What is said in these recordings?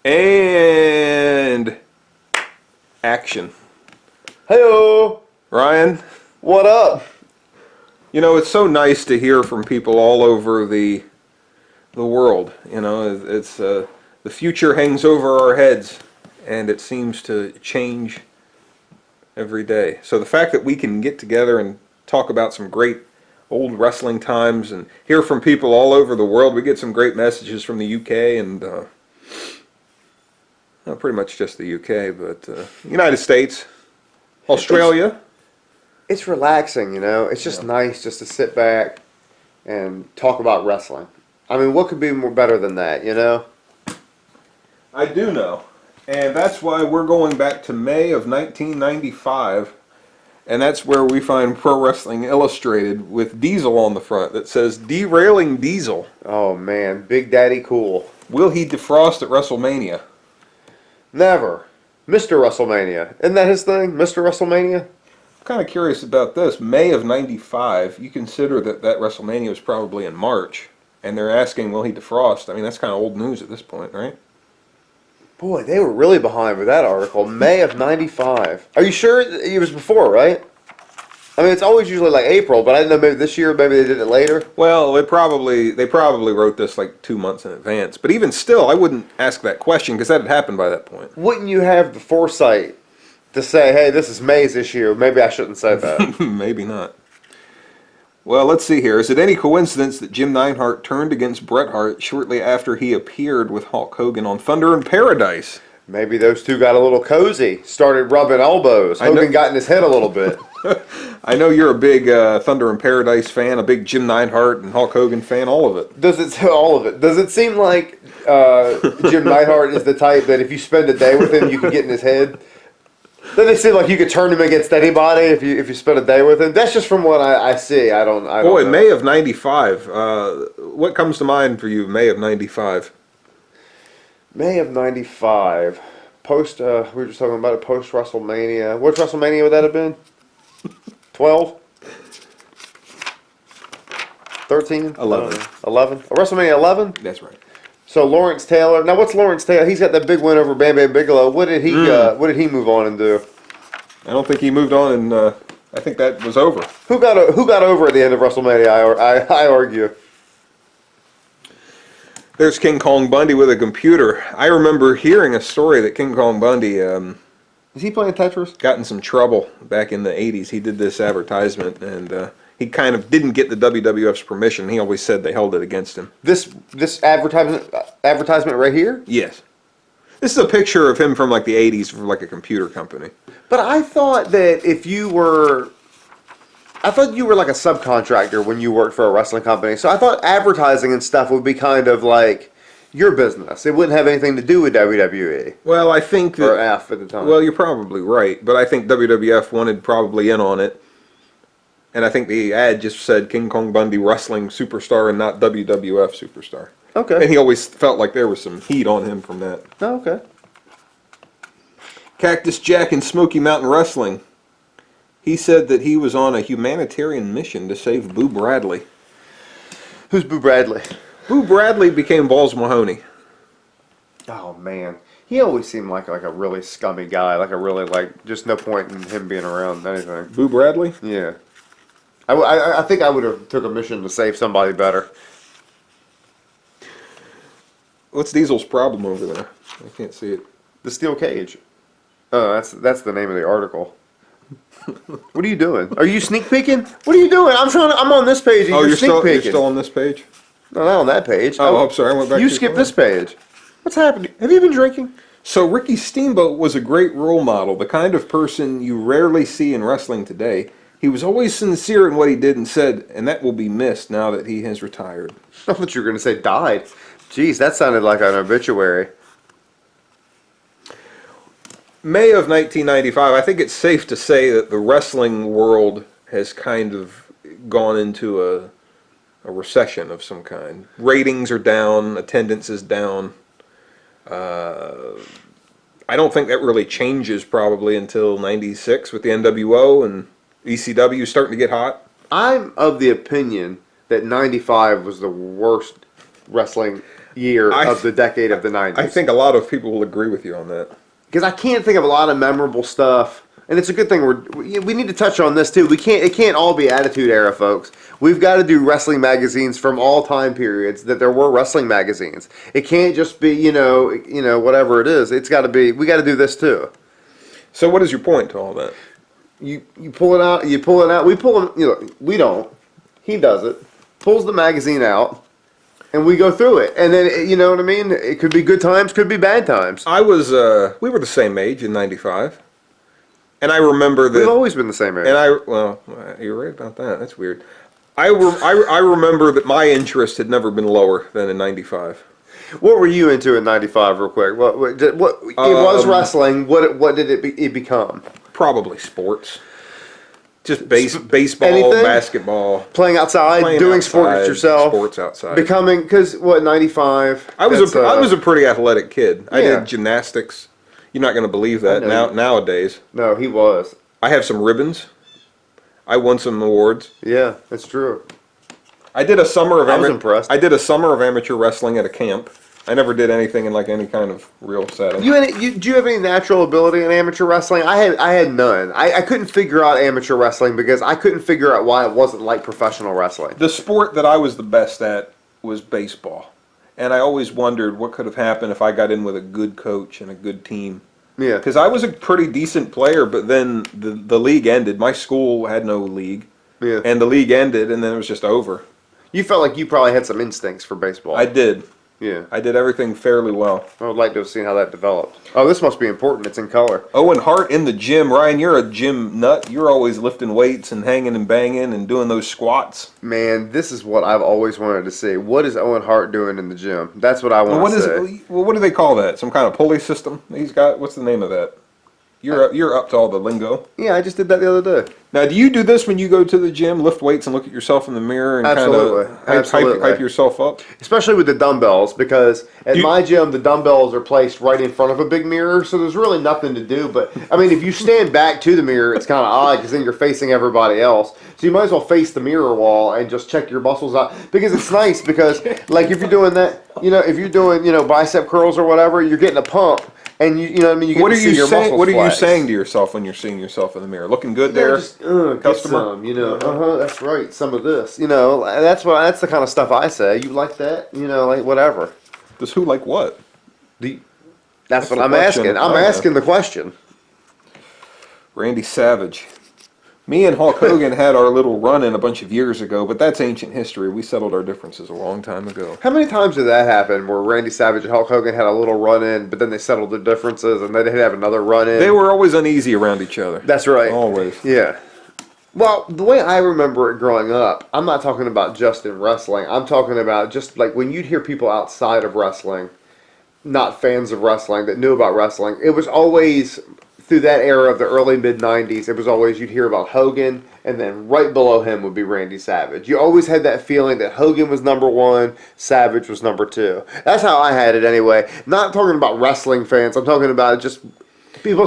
And action. Heyo! Ryan, What up? you know, it's so nice to hear from people all over the world. You know, it's the future hangs over our heads, and it seems to change every day. So the fact that we can get together and talk about some great old wrestling times and hear from people all over the world. We get some great messages from the UK and well, pretty much just the UK, but United States, Australia. It's relaxing, you know? It's just nice just to sit back and talk about wrestling. I mean, what could be more better than that, you know? I do know. And that's why we're going back to May of 1995. And that's where we find Pro Wrestling Illustrated with Diesel on the front that says, "Derailing Diesel. Oh, man. Big Daddy Cool. Will he defrost at WrestleMania?" Never. Mr. WrestleMania. Isn't that his thing? Mr. WrestleMania? I'm kind of curious about this. May of 95, you consider that WrestleMania was probably in March. And they're asking, will he defrost? I mean, that's kind of old news at this point, right? Boy, they were really behind with that article. May of 95. Are you sure it was before, right? I mean, it's always usually like April, but I didn't know maybe this year, maybe they did it later. Well, they probably wrote this like 2 months in advance. But even still, I wouldn't ask that question because that had happened by that point. Wouldn't you have the foresight to say, hey, this is May's issue, maybe I shouldn't say that? Maybe not. Well, let's see here. Is it any coincidence that Jim Neidhart turned against Bret Hart shortly after he appeared with Hulk Hogan on Thunder in Paradise? Maybe those two got a little cozy, started rubbing elbows. Hogan got in his head a little bit. I know you're a big Thunder in Paradise fan, a big Jim Neidhart and Hulk Hogan fan, all of it. Does it seem like Jim Neidhart is the type that if you spend a day with him, you can get in his head? Doesn't it seem like you could turn him against anybody if you spend a day with him? That's just from what I see. I don't Boy, know. May of 95. What comes to mind for you, May of 95? May of 95. Post, we were just talking about it, post WrestleMania. Which WrestleMania would that have been? 12? 13? 11. 11? WrestleMania 11? That's right. So Lawrence Taylor. Now what's Lawrence Taylor? He's got that big win over Bam Bam Bigelow. What did he move on and do? I don't think he moved on, and I think that was over. Who got over at the end of WrestleMania? I argue. There's King Kong Bundy with a computer. I remember hearing a story that King Kong Bundy Is he playing Tetris? got in some trouble back in the 80s. He did this advertisement, and he kind of didn't get the WWF's permission. He always said they held it against him. This advertisement right here? Yes. This is a picture of him from like the 80s for like a computer company. But I thought that you were like a subcontractor when you worked for a wrestling company. So I thought advertising and stuff would be kind of like your business. It wouldn't have anything to do with WWE. Well, I think that... Or F at the time. Well, you're probably right, but I think WWF wanted probably in on it. And I think the ad just said King Kong Bundy wrestling superstar and not WWF superstar. Okay. And he always felt like there was some heat on him from that. Oh, okay. Cactus Jack in Smoky Mountain Wrestling. He said that he was on a humanitarian mission to save Boo Bradley. Who's Boo Bradley? Boo Bradley became Balls Mahoney. Oh man, he always seemed like a really scummy guy. Like a really just no point in him being around anything. Boo Bradley? Yeah. I think I would have took a mission to save somebody better. What's Diesel's problem over there? I can't see it. The steel cage. Oh, that's the name of the article. What are you doing? Are you sneak peeking? What are you doing? I'm on this page. And you're sneak you're peeking. still on this page? No, not on that page. Oh, I'm sorry. I went back. You skipped this page. What's happening? Have you been drinking? So Ricky Steamboat was a great role model, the kind of person you rarely see in wrestling today. He was always sincere in what he did and said, and that will be missed now that he has retired. I thought you were going to say died. Jeez, that sounded like an obituary. May of 1995, I think it's safe to say that the wrestling world has kind of gone into a recession of some kind. Ratings are down, attendance is down. I don't think that really changes probably until 96 with the NWO and ECW starting to get hot. I'm of the opinion that 95 was the worst wrestling year I- of the decade of the 90s. I think a lot of people will agree with you on that. Because I can't think of a lot of memorable stuff, and it's a good thing we need to touch on this too. It can't all be Attitude Era, folks. We've got to do wrestling magazines from all time periods that there were wrestling magazines. It can't just be whatever it is. It's got to be. We got to do this too. So what is your point to all that? You pull it out. You pull it out. We pull it. We don't. He does it. Pulls the magazine out. And we go through it, and then you know what I mean. It could be good times, could be bad times. We were the same age in '95, and I remember that. We've always been the same age. And you're right about that. That's weird. I remember that my interest had never been lower than in '95. What were you into in '95, real quick? What it was wrestling. What did it become? Probably sports. Just baseball, anything? basketball. Playing outside, Playing doing outside, sports yourself, sports outside. becoming because what '95. I was a pretty athletic kid. I Yeah. did gymnastics. You're not going to believe that know. nowadays. No, he was. I have some ribbons. I won some awards. Yeah, that's true. I did a summer of I was impressed. I did a summer of amateur wrestling at a camp. I never did anything in like any kind of real setting. Do you have any natural ability in amateur wrestling? I had none. I couldn't figure out amateur wrestling because I couldn't figure out why it wasn't like professional wrestling. The sport that I was the best at was baseball. And I always wondered what could have happened if I got in with a good coach and a good team. Yeah. Because I was a pretty decent player, but then the league ended. My school had no league. Yeah. And the league ended, and then it was just over. You felt like you probably had some instincts for baseball. I did. Yeah. I did everything fairly well. I would like to have seen how that developed. Oh, this must be important. It's in color. Owen Hart in the gym. Ryan, you're a gym nut. You're always lifting weights and hanging and banging and doing those squats. Man, this is what I've always wanted to see. What is Owen Hart doing in the gym? That's what I want What to is see. well, what do they call that? Some kind of pulley system he's got? What's the name of that? You're up to all the lingo. Yeah, I just did that the other day. Now, do you do this when you go to the gym, lift weights and look at yourself in the mirror and Absolutely. kind of Absolutely. hype yourself up? Especially with the dumbbells, because at my gym, the dumbbells are placed right in front of a big mirror, so there's really nothing to do. But, I mean, if you stand back to the mirror, it's kind of odd, because then you're facing everybody else. So you might as well face the mirror wall and just check your muscles out. Because it's nice, because, like, if you're doing that, if you're doing, bicep curls or whatever, you're getting a pump. And you know what I mean? You get What to are see you your saying? muscles What are you flex. saying to yourself when you're seeing yourself in the mirror? Looking good Yeah, there, just, get customer. some, that's right, some of this. That's the kind of stuff I say. You like that? Like whatever. Does who like what? That's what the I'm question. asking. I'm asking the question. Randy Savage. Me and Hulk Hogan had our little run-in a bunch of years ago, but that's ancient history. We settled our differences a long time ago. How many times did that happen where Randy Savage and Hulk Hogan had a little run-in, but then they settled their differences and then they'd have another run-in? They were always uneasy around each other. That's right. Always. Yeah. Well, the way I remember it growing up, I'm not talking about just in wrestling. I'm talking about just like when you'd hear people outside of wrestling, not fans of wrestling, that knew about wrestling, it was always through that era of the early mid-90s, it was always you'd hear about Hogan, and then right below him would be Randy Savage. You always had that feeling that Hogan was number one, Savage was number two. That's how I had it anyway. Not talking about wrestling fans, I'm talking about just people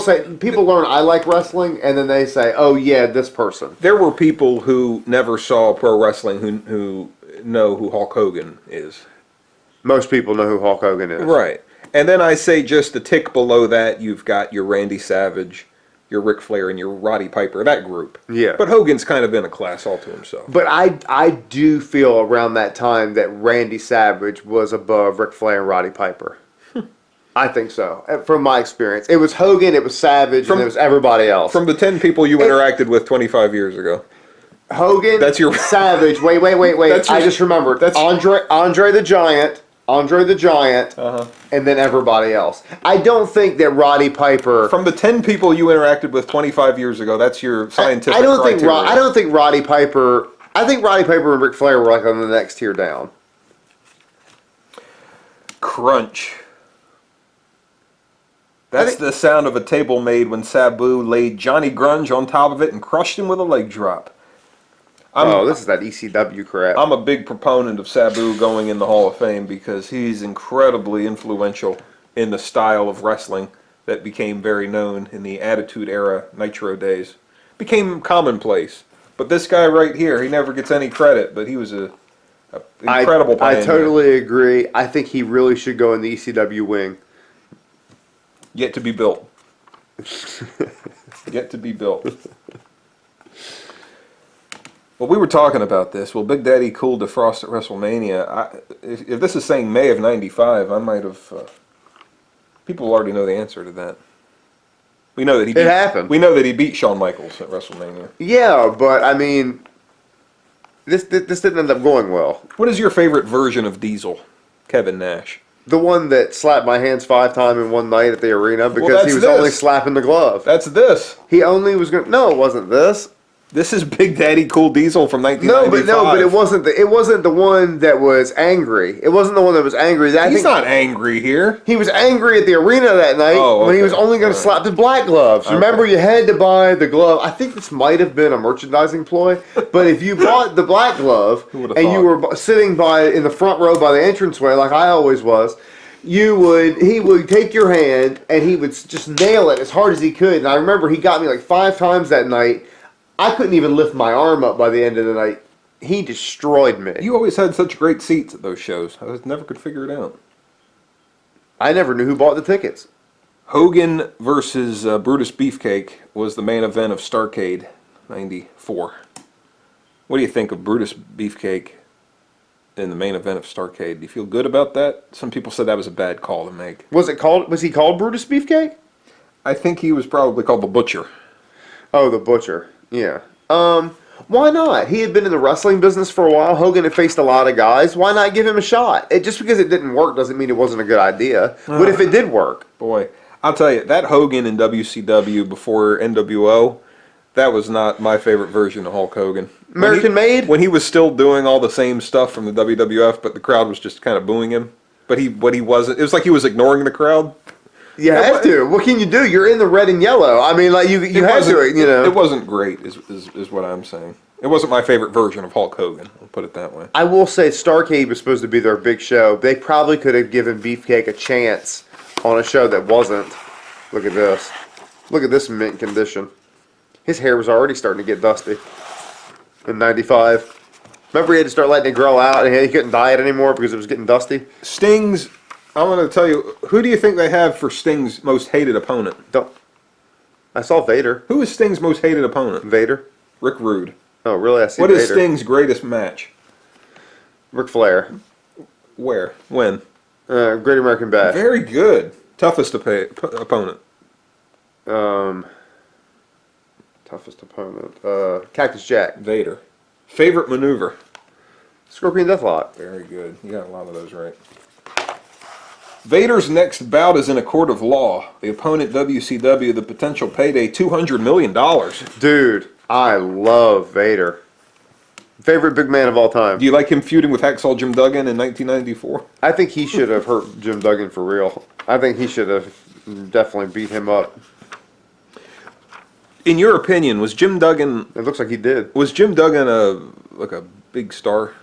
learn I like wrestling, and then they say, oh yeah, this person. There were people who never saw pro wrestling who know who Hulk Hogan is. Most people know who Hulk Hogan is. Right. And then I say just a tick below that, you've got your Randy Savage, your Ric Flair, and your Roddy Piper, that group. Yeah. But Hogan's kind of in a class all to himself. But I do feel around that time that Randy Savage was above Ric Flair and Roddy Piper. I think so. From my experience. It was Hogan, it was Savage, and it was everybody else. From the 10 people you interacted with 25 years ago. Hogan, That's your- Savage, wait. That's your- I just remembered. that's- Andre the Giant, and then everybody else. I don't think that Roddy Piper... From the 10 people you interacted with 25 years ago, that's your scientific I don't criteria. I don't think Roddy Piper... I think Roddy Piper and Ric Flair were like on the next tier down. Crunch. That's the sound of a table made when Sabu laid Johnny Grunge on top of it and crushed him with a leg drop. This is that ECW crap. I'm a big proponent of Sabu going in the Hall of Fame because he's incredibly influential in the style of wrestling that became very known in the Attitude Era Nitro days. Became commonplace. But this guy right here, he never gets any credit, but he was a Incredible I pioneer. totally agree. I think he really should go in the ECW wing. Yet to be built. Yet to be built. Well, we were talking about this. Well, Big Daddy Cool defrost at WrestleMania. If this is saying May of '95, I might have. People already know the answer to that. We know that he. It happened. We know that he beat Shawn Michaels at WrestleMania. Yeah, but I mean, this didn't end up going well. What is your favorite version of Diesel, Kevin Nash? The one that slapped my hands 5 times in one night at the arena because that's he was this. only slapping the glove. That's this. He only was going. No, it wasn't this. This is Big Daddy Cool Diesel from 1995. No, but it wasn't the one that was angry. It wasn't the one that was angry. He's not angry here. He was angry at the arena that night when he was only going to slap the black gloves. Okay. Remember, you had to buy the glove. I think this might have been a merchandising ploy, but if you bought the black glove would've and you were sitting in the front row by the entranceway, like I always was, he would take your hand and he would just nail it as hard as he could. And I remember he got me like 5 times that night. I couldn't even lift my arm up by the end of the night. He destroyed me. You always had such great seats at those shows. I never could figure it out. I never knew who bought the tickets. Hogan versus Brutus Beefcake was the main event of Starrcade '94. What do you think of Brutus Beefcake in the main event of Starrcade? Do you feel good about that? Some people said that was a bad call to make. Was he called Brutus Beefcake? I think he was probably called the Butcher. Oh, the Butcher. Yeah. Why not? He had been in the wrestling business for a while. Hogan had faced a lot of guys. Why not give him a shot? Just because it didn't work doesn't mean it wasn't a good idea. What if it did work? Boy, I'll tell you, that Hogan in WCW before NWO, that was not my favorite version of Hulk Hogan. American Made? When he was still doing all the same stuff from the WWF, but the crowd was just kind of booing him. But he wasn't. It was like he was ignoring the crowd. You have to. What can you do? You're in the red and yellow. I mean, like you have to. It wasn't great, is what I'm saying. It wasn't my favorite version of Hulk Hogan. I'll put it that way. I will say Starrcade was supposed to be their big show. They probably could have given Beefcake a chance on a show that wasn't. Look at this. Look at this mint condition. His hair was already starting to get dusty in '95. Remember, he had to start letting it grow out, and he couldn't dye it anymore because it was getting dusty. Sting's. I'm going to tell you. Who do you think they have for Sting's most hated opponent? I saw Vader. Who is Sting's most hated opponent? Vader. Rick Rude. Oh, really? I see What Vader. is Sting's greatest match? Ric Flair. Where? When? Great American Bash. Very good. Toughest opponent. Toughest opponent. Cactus Jack. Vader. Favorite maneuver? Scorpion Deathlock. Very good. You got a lot of those right. Vader's next bout is in a court of law. The opponent, WCW, the potential payday, $200 million. Dude, I love Vader. Favorite big man of all time. Do you like him feuding with Hacksaw Jim Duggan in 1994? I think he should have hurt Jim Duggan for real. I think he should have definitely beat him up. In your opinion, was Jim Duggan a big star?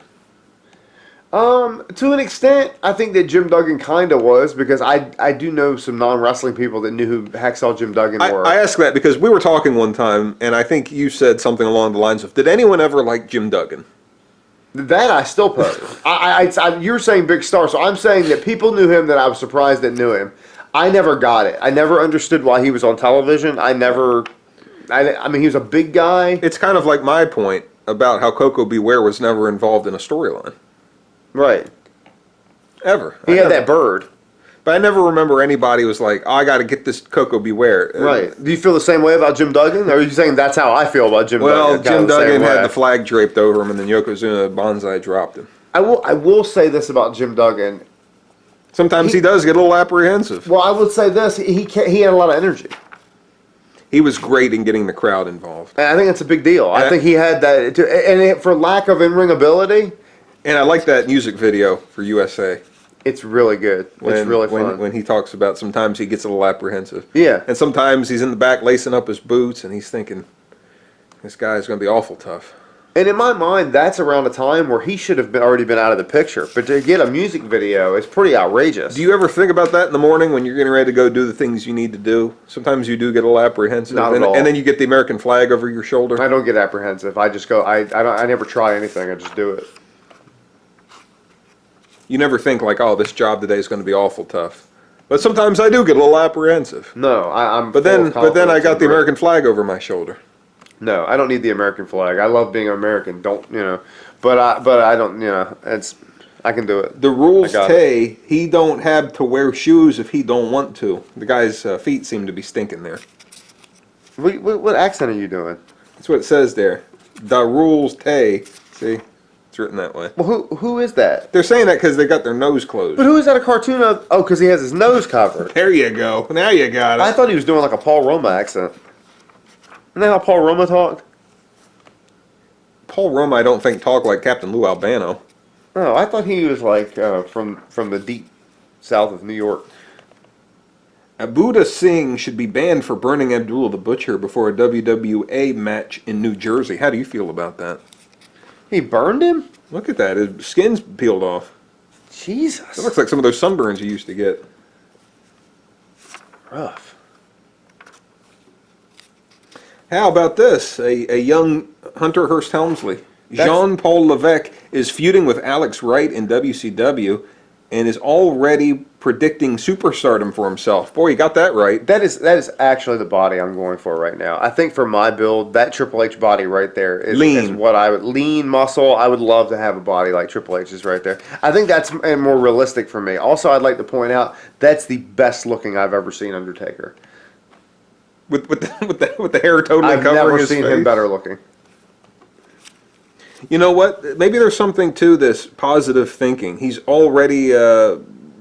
To an extent, I think that Jim Duggan kind of was, because I do know some non-wrestling people that knew who Hacksaw Jim Duggan were. I ask that because we were talking one time, and I think you said something along the lines of, did anyone ever like Jim Duggan? That I still pose. You're saying big star, so I'm saying that people knew him that I was surprised that knew him. I never got it. I never understood why he was on television. I mean, he was a big guy. It's kind of like my point about how Coco Beware was never involved in a storyline. Right. Ever. He had that bird. But I never remember anybody was like, oh, I got to get this Coco Beware. Right. Do you feel the same way about Jim Duggan? Or are you saying that's how I feel about Jim Duggan? Well, Jim Duggan had the the flag draped over him, and then Yokozuna Banzai dropped him. I will say this about Jim Duggan. Sometimes he does get a little apprehensive. Well, I would say this. He had a lot of energy. He was great in getting the crowd involved. And I think that's a big deal. I think he had that. For lack of in-ring ability. And I like that music video for USA. It's really good. It's really fun. When he talks about sometimes he gets a little apprehensive. Yeah. And sometimes he's in the back lacing up his boots and he's thinking, this guy's going to be awful tough. And in my mind, that's around a time where he should have already been out of the picture. But to get a music video is pretty outrageous. Do you ever think about that in the morning when you're getting ready to go do the things you need to do? Sometimes you do get a little apprehensive. Not at all. And then you get the American flag over your shoulder. I don't get apprehensive. I just go. I never try anything. I just do it. You never think like, oh, this job today is going to be awful tough. But sometimes I do get a little apprehensive. No, I'm. But full of then I confidence got in the Rick. American flag over my shoulder. No, I don't need the American flag. I love being American. Don't you know? But I don't. You know, it's. I can do it. The rules I got say he don't have to wear shoes if he don't want to. The guy's feet seem to be stinking there. What accent are you doing? That's what it says there. The rules say. See, it's written that way. Well, who is that? They're saying that because they got their nose closed. But who is that a cartoon of? Oh, because he has his nose covered. There you go. Now you got it. I thought he was doing like a Paul Roma accent. Isn't that how Paul Roma talked? Paul Roma, I don't think, talked like Captain Lou Albano. No, I thought he was like from the deep south of New York. Abuda Singh should be banned for burning Abdullah the Butcher before a WWA match in New Jersey. How do you feel about that? He burned him? Look at that. His skin's peeled off. Jesus. It looks like some of those sunburns you used to get. Rough. How about this? A young Hunter Hearst Helmsley. Jean-Paul Levesque is feuding with Alex Wright in WCW and is already predicting superstardom for himself. Boy, you got that right. That is actually the body I'm going for right now. I think for my build, that Triple H body right there is Lean. what I would lean muscle. I would love to have a body like Triple H's right there. I think that's more realistic for me. Also, I'd like to point out that's the best looking I've ever seen Undertaker. With the hair totally I've covering never his seen face. him better looking. You know what? Maybe there's something to this positive thinking. He's already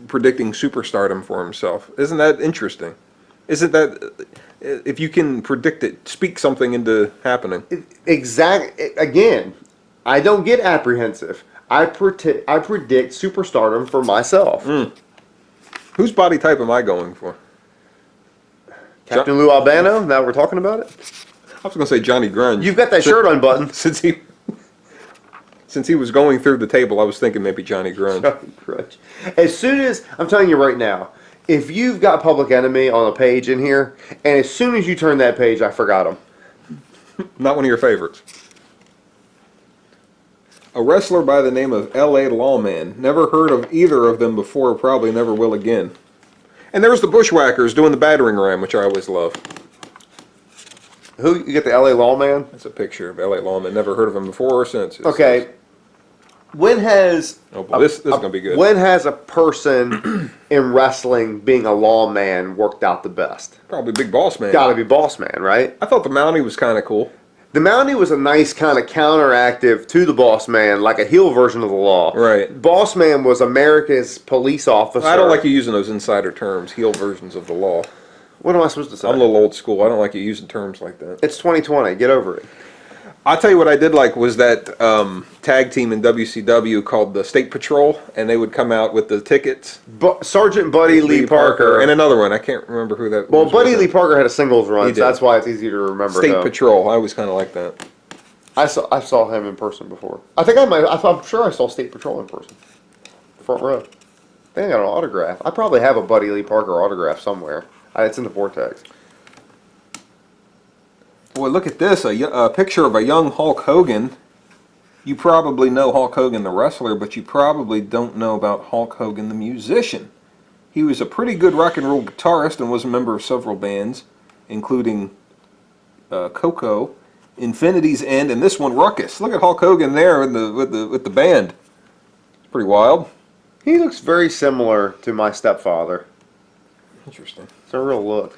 predicting superstardom for himself. Isn't that interesting? Isn't that, if you can predict it, speak something into happening? Again, I don't get apprehensive. I predict superstardom for myself. Whose body type am I going for? Captain Lou Albano, now we're talking about it. I was going to say Johnny Grunge. You've got that shirt unbuttoned. Since he was going through the table, I was thinking maybe Johnny Grunge. As soon as, I'm telling you right now, if you've got Public Enemy on a page in here, and as soon as you turn that page, I forgot him. Not one of your favorites. A wrestler by the name of L.A. Lawman. Never heard of either of them before, probably never will again. And there's the Bushwhackers doing the battering ram, which I always love. Who, you get the LA Lawman? That's a picture of L.A. Lawman. Never heard of him before or since. Okay. When has Oh boy, this is going to be good. When has a person in wrestling being a lawman worked out the best? Probably Big Boss Man. Got to be Boss Man, right? I thought the Mountie was kind of cool. The Mountie was a nice kind of counteractive to the Boss Man, like a heel version of the law. Right. Boss Man was America's police officer. I don't like you using those insider terms, heel versions of the law. What am I supposed to say? I'm a little old school. I don't like you using terms like that. It's 2020. Get over it. I'll tell you what I did like was that tag team in WCW called the State Patrol, and they would come out with the tickets. Sergeant Buddy Lee Parker. And another one. I can't remember who that Well, was. Buddy Lee Parker had a singles run, He so did. that's why it's easy to remember State him. Patrol. I always kind of like that. I saw him in person before. I'm sure I saw State Patrol in person. Front row. They got an autograph. I probably have a Buddy Lee Parker autograph somewhere. It's in the Vortex. Boy, look at this. A picture of a young Hulk Hogan. You probably know Hulk Hogan the wrestler, but you probably don't know about Hulk Hogan the musician. He was a pretty good rock and roll guitarist and was a member of several bands, including Coco, Infinity's End, and this one, Ruckus. Look at Hulk Hogan there with the band. It's pretty wild. He looks very similar to my stepfather. Interesting. It's a real look.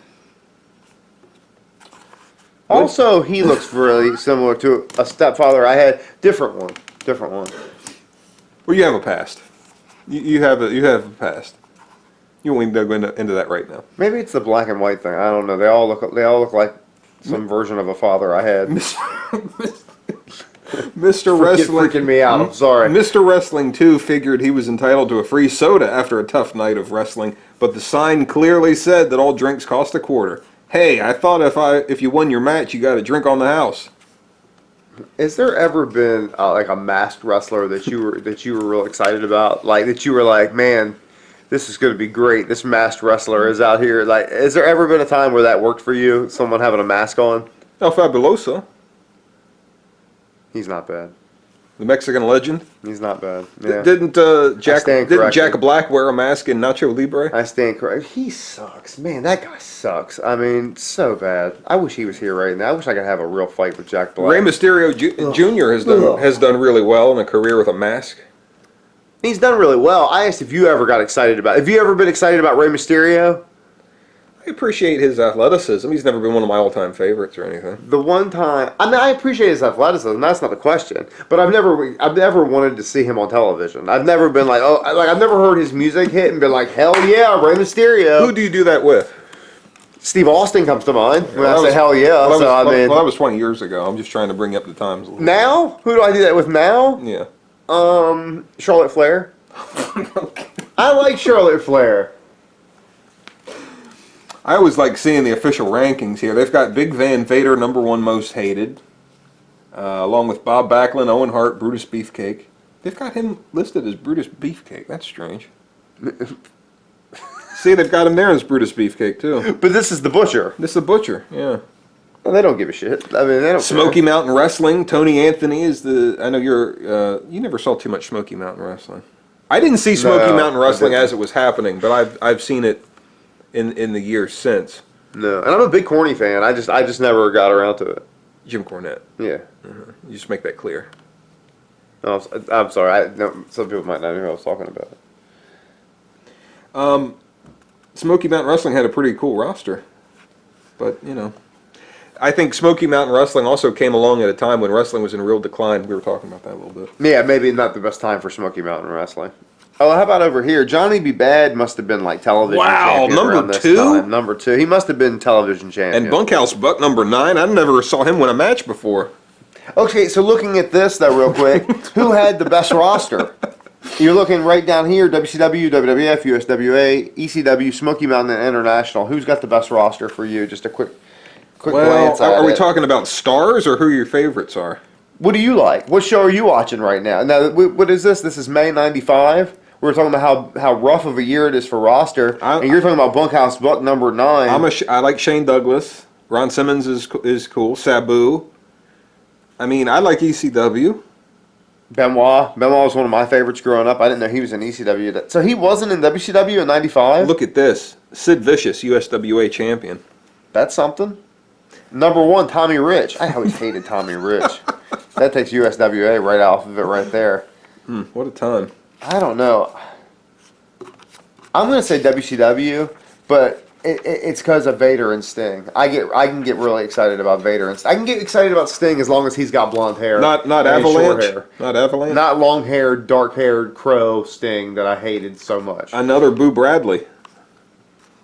Also, he looks really similar to a stepfather I had. Different one. Well, you have a past. You have a past. You won't even go into that right now. Maybe it's the black and white thing. I don't know. They all look like some version of a father I had. Mr. Wrestling Freaking me out. I'm sorry. Mr. Wrestling 2 figured he was entitled to a free soda after a tough night of wrestling, but the sign clearly said that all drinks cost a quarter. Hey, I thought if you won your match, you got a drink on the house. Has there ever been like a masked wrestler that you were real excited about? Like that you were like, man, this is going to be great. This masked wrestler is out here. Like, has there ever been a time where that worked for you? Someone having a mask on? El Fabuloso. He's not bad. the Mexican legend. He's not bad. Yeah. Didn't Jack stand didn't Jack corrected. Black wear a mask in Nacho Libre? I stand correct. He sucks. Man, that guy sucks. I mean, so bad. I wish he was here right now. I wish I could have a real fight with Jack Black. Rey Mysterio Jr. has done really well in a career with a mask. He's done really well. I asked if you ever got excited about. Have you ever been excited about Rey Mysterio? I appreciate his athleticism. He's never been one of my all-time favorites or anything. The one time, I mean, I appreciate his athleticism. That's not the question. But I've never wanted to see him on television. I've never been like, oh, like I've never heard his music hit and been like, hell yeah, Rey Mysterio. Who do you do that with? Steve Austin comes to mind when Well, I that say was- hell yeah. Well, that So was 20 years ago. I'm just trying to bring up the times a little. now who do I do that with now? Yeah. Charlotte Flair. I like Charlotte Flair. I always like seeing the official rankings here. They've got Big Van Vader #1 most hated, along with Bob Backlund, Owen Hart, Brutus Beefcake. They've got him listed as Brutus Beefcake. That's strange. See, they've got him there as Brutus Beefcake too. But this is the Butcher. This is the Butcher. Yeah. Well, they don't give a shit. I mean, they don't. Smoky care. Mountain Wrestling. Tony Anthony is the. I know you never saw too much Smoky Mountain Wrestling. I didn't see Smoky No, Mountain I Wrestling didn't. as it was happening, but I've seen it in the years since. No, and I'm a big Corny fan. I just never got around to it. Jim Cornette. Yeah. You just make that clear. No, I'm sorry. No, some people might not know who I was talking about. Smoky Mountain Wrestling had a pretty cool roster, but I think Smoky Mountain Wrestling also came along at a time when wrestling was in real decline. We were talking about that a little bit. Yeah, maybe not the best time for Smoky Mountain Wrestling. Oh, how about over here? Johnny B. Bad must have been like television Wow, champion number around this 2? time. Number 2. He must have been television champion. And Bunkhouse Buck #9. I never saw him win a match before. Okay, so looking at this though, real quick, who had the best roster? You're looking right down here: WCW, WWF, USWA, ECW, Smoky Mountain, and International. Who's got the best roster for you? Just a quick Well, glance at are we it. talking about stars or who your favorites are? What do you like? What show are you watching right now? Now, what is this? This is May '95. We're talking about how rough of a year it is for roster, and you're talking about Bunkhouse Buck #9. I like Shane Douglas. Ron Simmons is cool. Sabu. I mean, I like ECW. Benoit. Benoit was one of my favorites growing up. I didn't know he was in ECW. So he wasn't in WCW in '95. Look at this. Sid Vicious, USWA champion. That's something. #1, Tommy Rich. I always hated Tommy Rich. That takes USWA right off of it right there. What a time. I don't know. I'm going to say WCW, but it's because of Vader and Sting. I can get really excited about Vader and Sting. I can get excited about Sting as long as he's got blonde hair. Not and short Avalanche. hair. Not Avalanche. Not long-haired, dark-haired Crow Sting that I hated so much. Another Boo Bradley,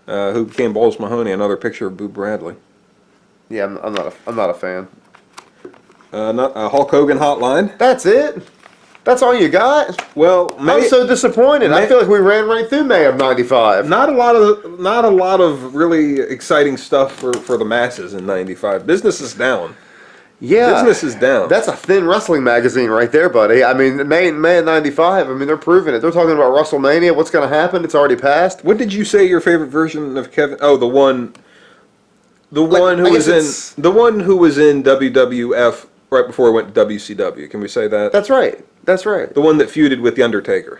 who became Balls Mahoney. Another picture of Boo Bradley. Yeah, I'm not a fan. Hulk Hogan Hotline. That's it. That's all you got. Well, I'm so disappointed. I feel like we ran right through May of '95. not a lot of really exciting stuff for the masses in '95. Business is down. Yeah, Business is down. That's a thin wrestling magazine right there, buddy. I mean, May of '95. I mean, they're proving it. They're talking about WrestleMania. What's going to happen? It's already passed. What did you say your favorite version of Kevin? Oh, the one who was in WWF right before he went to WCW. Can we say that? That's right. That's right. The one that feuded with the Undertaker.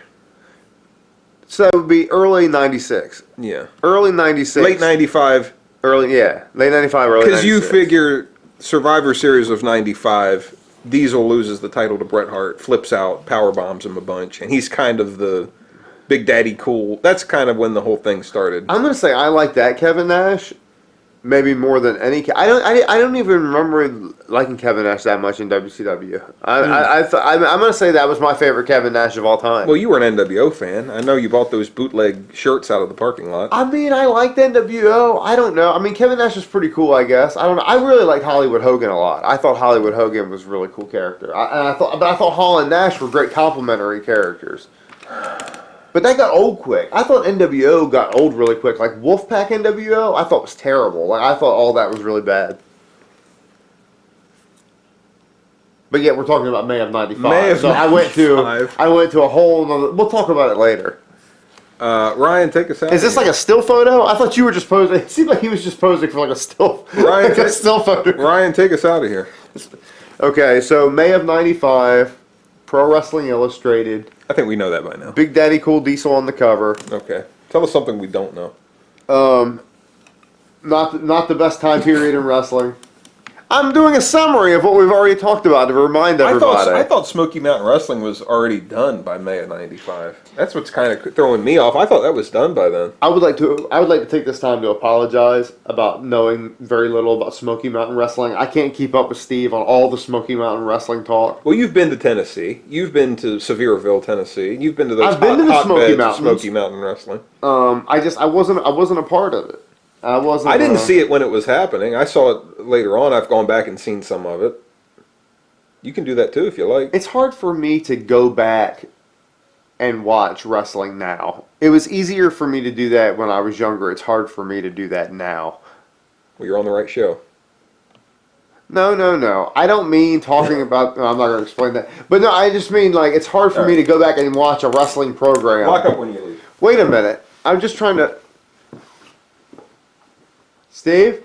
So it would be early '96. Yeah. Early '96. Late '95. Late '95. Early. Because you 96. figure Survivor Series of '95, Diesel loses the title to Bret Hart, flips out, power bombs him a bunch, and he's kind of the Big Daddy Cool. That's kind of when the whole thing started. I'm gonna say I like that Kevin Nash, maybe more than any. I don't even remember liking Kevin Nash that much in WCW. I'm gonna say that was my favorite Kevin Nash of all time. Well, you were an NWO fan. I know you bought those bootleg shirts out of the parking lot. I mean, I liked NWO. I don't know. I mean, Kevin Nash is pretty cool, I guess. I don't know. I really liked Hollywood Hogan a lot. I thought Hollywood Hogan was a really cool character. I thought Hall and Nash were great complementary characters. But that got old quick. I thought NWO got old really quick. Like Wolfpack NWO, I thought was terrible. Like I thought all that was really bad. But yet we're talking about May of '95. May of so 95. I went to a whole nother. We'll talk about it later. Ryan, take us out. Is this like a still photo? I thought you were just posing. It seemed like he was just posing for like a still. Ryan, still photo. Ryan, take us out of here. Okay, so May of '95. Pro Wrestling Illustrated, I think we know that by now. Big Daddy Cool Diesel on the cover. Okay. Tell us something we don't know. Not the best time period in wrestling. I'm doing a summary of what we've already talked about to remind everybody. I thought Smoky Mountain Wrestling was already done by May of '95. That's what's kind of throwing me off. I thought that was done by then. I would like to take this time to apologize about knowing very little about Smoky Mountain Wrestling. I can't keep up with Steve on all the Smoky Mountain Wrestling talk. Well, you've been to Tennessee. You've been to Sevierville, Tennessee. You've been to those I've been to the Smoky hotbeds of Mountains. Smoky Mountain Wrestling. I wasn't a part of it. I didn't see it when it was happening. I saw it later on. I've gone back and seen some of it. You can do that too if you like. It's hard for me to go back and watch wrestling now. It was easier for me to do that when I was younger. It's hard for me to do that now. Well, you're on the right show. No. I don't mean talking about. No, I'm not going to explain that. But no, I just mean like it's hard for me to go back and watch a wrestling program. Lock up when you leave. Wait a minute. I'm just trying to. Steve?